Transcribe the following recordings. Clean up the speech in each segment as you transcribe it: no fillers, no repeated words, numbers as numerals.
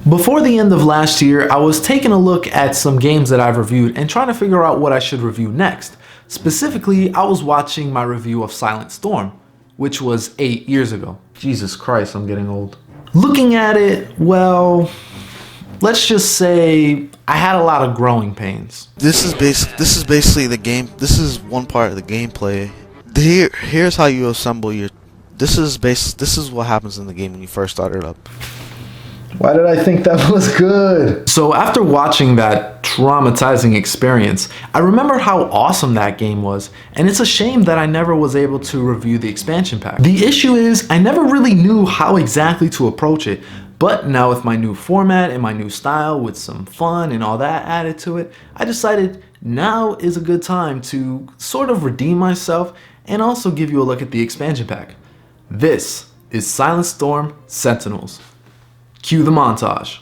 Before the end of last year, I was taking a look at some games that I've reviewed and trying to figure out what I should review next. Specifically, I was watching my review of Silent Storm, which was 8 years ago. Jesus Christ, I'm getting old. Looking at it, well, let's just say I had a lot of growing pains. This is basically the game. This is one part of the gameplay. Here's how you assemble your. This is what happens in the game when you first start it up. Why did I think that was good? So after watching that traumatizing experience, I remember how awesome that game was, and it's a shame that I never was able to review the expansion pack. The issue is I never really knew how exactly to approach it, but now with my new format and my new style with some fun and all that added to it, I decided now is a good time to sort of redeem myself and also give you a look at the expansion pack. This is Silent Storm Sentinels. Cue the montage.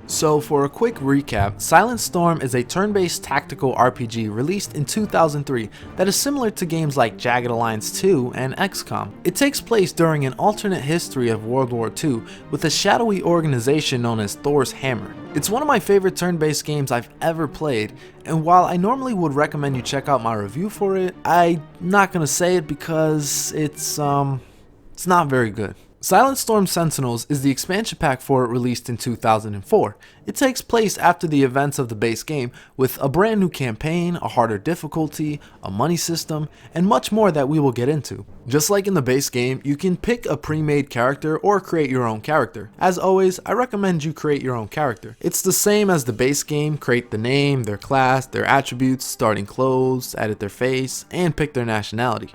So for a quick recap, Silent Storm is a turn-based tactical RPG released in 2003 that is similar to games like Jagged Alliance 2 and XCOM. It takes place during an alternate history of World War II with a shadowy organization known as Thor's Hammer. It's one of my favorite turn-based games I've ever played, and while I normally would recommend you check out my review for it, I'm not gonna say it because it's not very good. Silent Storm Sentinels is the expansion pack for it released in 2004. It takes place after the events of the base game with a brand new campaign, a harder difficulty, a money system, and much more that we will get into. Just like in the base game, you can pick a pre-made character or create your own character. As always, I recommend you create your own character. It's the same as the base game, create the name, their class, their attributes, starting clothes, edit their face, and pick their nationality.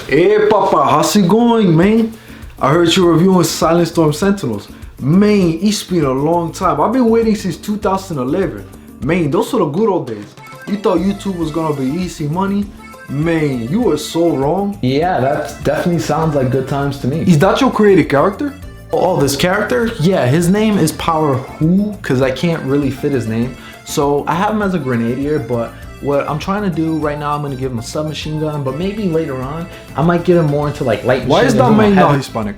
Hey Papa, how's it going, man? I heard you're reviewing Silent Storm Sentinels. Man, it's been a long time. I've been waiting since 2011. Man, those were the good old days. You thought YouTube was gonna be easy money? Man, you were so wrong. Yeah, that definitely sounds like good times to me. Is that your created character? Oh, this character? Yeah, his name is Pow3rh0use, because I can't really fit his name. So I have him as a grenadier, but what I'm trying to do right now, I'm going to give him a submachine gun, but maybe later on, I might get him more into like light machine. Why is that man not Hispanic?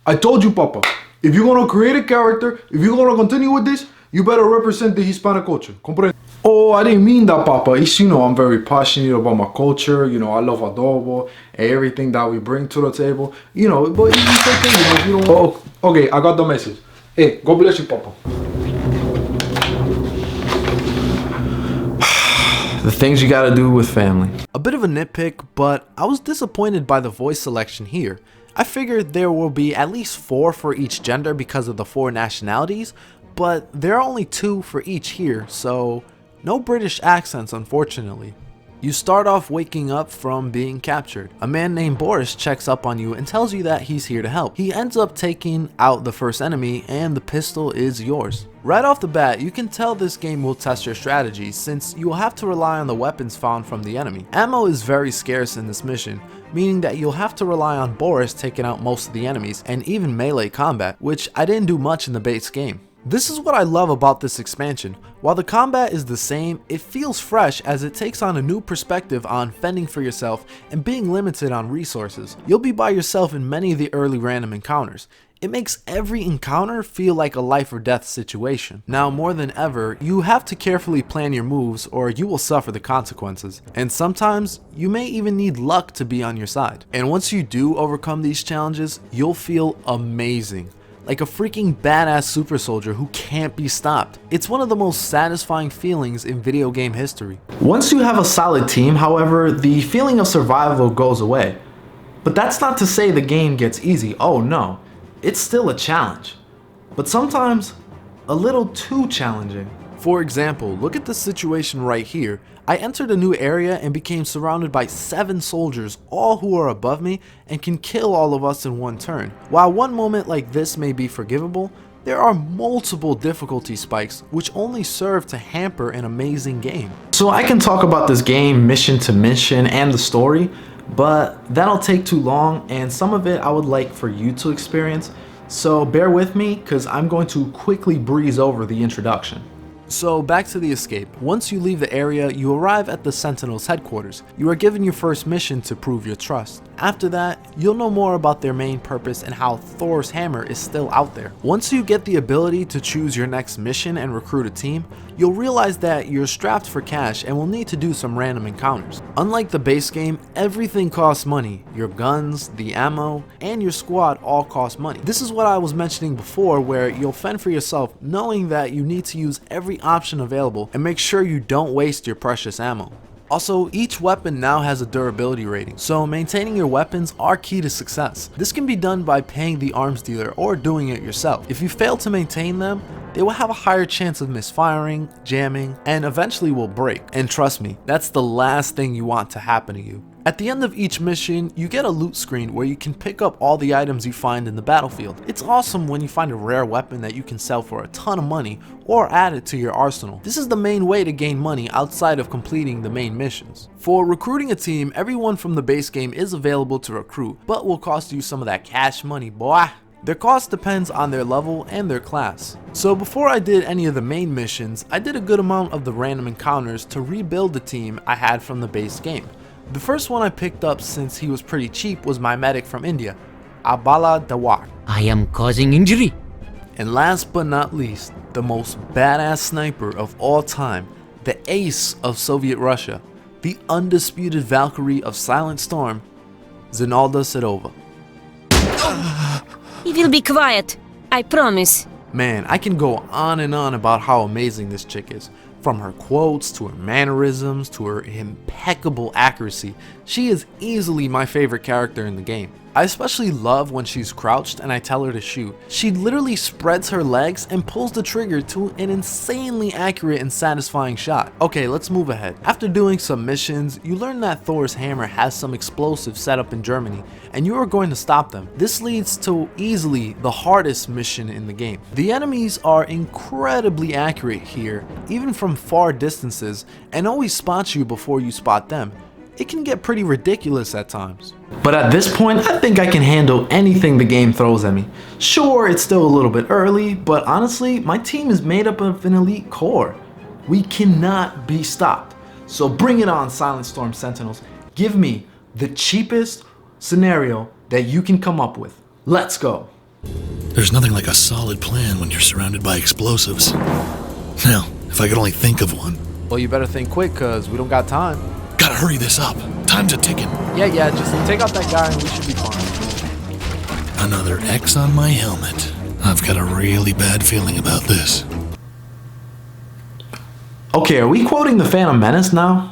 I told you, Papa, if you're going to create a character, if you're going to continue with this, you better represent the Hispanic culture. Comprende? Oh, I didn't mean that, Papa. It's, I'm very passionate about my culture. I love adobo and everything that we bring to the table. But it's okay, if you don't... Oh, okay, I got the message. Hey, God bless you, Papa. The things you gotta do with family. A bit of a nitpick, but I was disappointed by the voice selection here. I figured there will be at least 4 for each gender because of the 4 nationalities, but there are only 2 for each here, so no British accents unfortunately. You start off waking up from being captured. A man named Boris checks up on you and tells you that he's here to help. He ends up taking out the first enemy and the pistol is yours. Right off the bat, you can tell this game will test your strategy since you will have to rely on the weapons found from the enemy. Ammo is very scarce in this mission, meaning that you'll have to rely on Boris taking out most of the enemies and even melee combat, which I didn't do much in the base game. This is what I love about this expansion. While the combat is the same, it feels fresh as it takes on a new perspective on fending for yourself and being limited on resources. You'll be by yourself in many of the early random encounters. It makes every encounter feel like a life or death situation. Now more than ever, you have to carefully plan your moves or you will suffer the consequences. And sometimes, you may even need luck to be on your side. And once you do overcome these challenges, you'll feel amazing. Like a freaking badass super soldier who can't be stopped. It's one of the most satisfying feelings in video game history. Once you have a solid team, however, the feeling of survival goes away. But that's not to say the game gets easy. Oh no, it's still a challenge. But sometimes, a little too challenging. For example, look at the situation right here. I entered a new area and became surrounded by 7 soldiers, all who are above me and can kill all of us in one turn. While one moment like this may be forgivable, there are multiple difficulty spikes which only serve to hamper an amazing game. So I can talk about this game mission to mission and the story, but that'll take too long and some of it I would like for you to experience. So bear with me because I'm going to quickly breeze over the introduction. So back to the escape. Once you leave the area, you arrive at the Sentinels headquarters. You are given your first mission to prove your trust. After that, you'll know more about their main purpose and how Thor's hammer is still out there. Once you get the ability to choose your next mission and recruit a team, you'll realize that you're strapped for cash and will need to do some random encounters. Unlike the base game, everything costs money. Your guns, the ammo, and your squad all cost money. This is what I was mentioning before, where you'll fend for yourself knowing that you need to use every option available and make sure you don't waste your precious ammo. Also, each weapon now has a durability rating, so maintaining your weapons are key to success. This can be done by paying the arms dealer or doing it yourself. If you fail to maintain them, they will have a higher chance of misfiring, jamming, and eventually will break. And trust me, that's the last thing you want to happen to you. At the end of each mission, you get a loot screen where you can pick up all the items you find in the battlefield. It's awesome when you find a rare weapon that you can sell for a ton of money or add it to your arsenal. This is the main way to gain money outside of completing the main missions. For recruiting a team, everyone from the base game is available to recruit, but will cost you some of that cash money, boy. Their cost depends on their level and their class. So before I did any of the main missions, I did a good amount of the random encounters to rebuild the team I had from the base game. The first one I picked up since he was pretty cheap was my medic from India, Abala Dawar. I am causing injury. And last but not least, the most badass sniper of all time, the ace of Soviet Russia, the undisputed Valkyrie of Silent Storm, Zinalda Sedova. He will be quiet, I promise. Man, I can go on and on about how amazing this chick is. From her quotes, to her mannerisms, to her impeccable accuracy, she is easily my favorite character in the game. I especially love when she's crouched and I tell her to shoot. She literally spreads her legs and pulls the trigger to an insanely accurate and satisfying shot. Okay, let's move ahead. After doing some missions, you learn that Thor's hammer has some explosives set up in Germany, and you are going to stop them. This leads to easily the hardest mission in the game. The enemies are incredibly accurate here, even from far distances, and always spot you before you spot them. It can get pretty ridiculous at times. But at this point, I think I can handle anything the game throws at me. Sure, it's still a little bit early, but honestly, my team is made up of an elite core. We cannot be stopped. So bring it on, Silent Storm Sentinels. Give me the cheapest scenario that you can come up with. Let's go. There's nothing like a solid plan when you're surrounded by explosives. Now, if I could only think of one. Well, you better think quick, cause we don't got time. Gotta hurry this up. Time's a ticking. Yeah, just take out that guy and we should be fine. Another X on my helmet. I've got a really bad feeling about this. Okay, are we quoting the Phantom Menace now?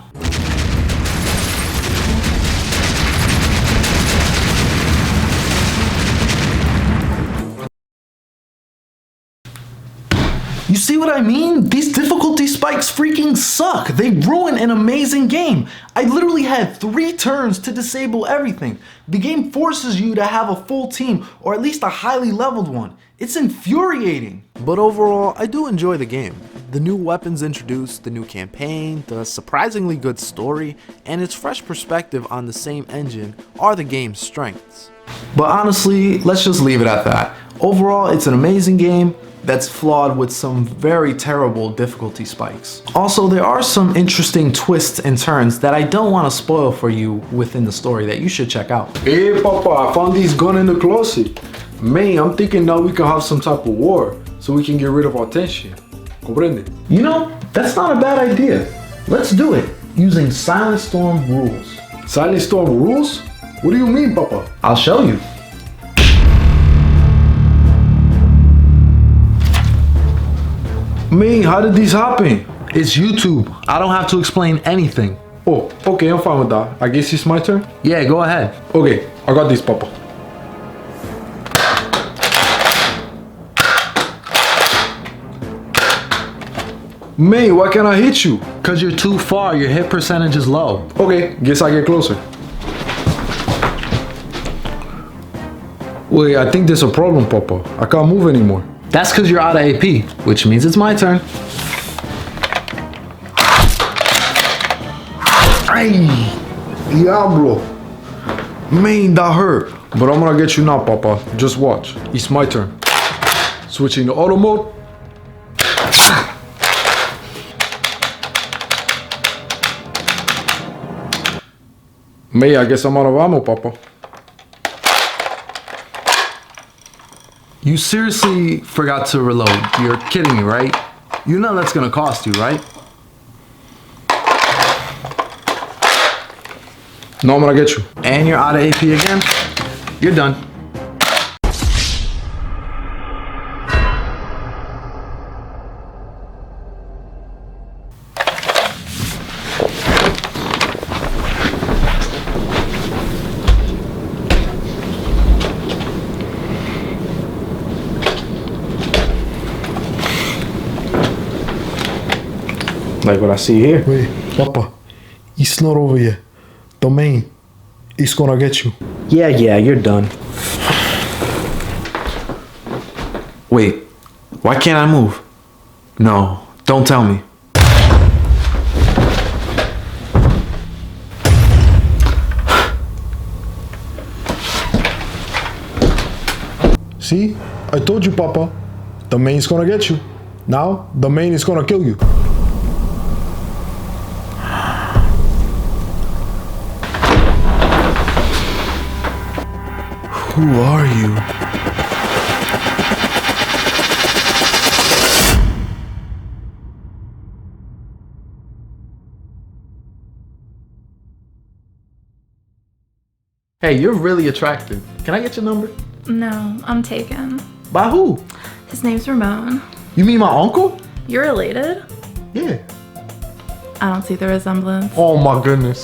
You see what I mean? These difficulty spikes freaking suck. They ruin an amazing game. I literally had 3 turns to disable everything. The game forces you to have a full team, or at least a highly leveled one. It's infuriating. But overall, I do enjoy the game. The new weapons introduced, the new campaign, the surprisingly good story, and its fresh perspective on the same engine are the game's strengths. But honestly, let's just leave it at that. Overall, it's an amazing game that's flawed with some very terrible difficulty spikes. Also, there are some interesting twists and turns that I don't want to spoil for you within the story that you should check out. Hey, Papa, I found these guns in the closet. Man, I'm thinking now we can have some type of war so we can get rid of our tension. Comprende? You know, that's not a bad idea. Let's do it using Silent Storm rules. Silent Storm rules? What do you mean, Papa? I'll show you. Man, how did this happen? It's YouTube. I don't have to explain anything. Oh, okay, I'm fine with that. I guess it's my turn? Yeah, go ahead. Okay, I got this, Papa. Man, why can't I hit you? Cause you're too far, your hit percentage is low. Okay, guess I get closer. Wait, I think there's a problem, Papa. I can't move anymore. That's because you're out of AP, which means it's my turn. Ay, diablo. Man, that hurt. But I'm gonna get you now, Papa. Just watch. It's my turn. Switching to auto mode. May, I guess I'm out of ammo, Papa. You seriously forgot to reload. You're kidding me, right? You know that's gonna cost you, right? No, I'm gonna get you. And you're out of AP again? You're done. Like what I see here. Wait, Papa. It's not over yet. The main is gonna get you. Yeah, you're done. Wait, why can't I move? No, don't tell me. See? I told you, Papa. The main's gonna get you. Now, the main is gonna kill you. Who are you? Hey, you're really attractive. Can I get your number? No, I'm taken. By who? His name's Ramon. You mean my uncle? You're related? Yeah. I don't see the resemblance. Oh my goodness.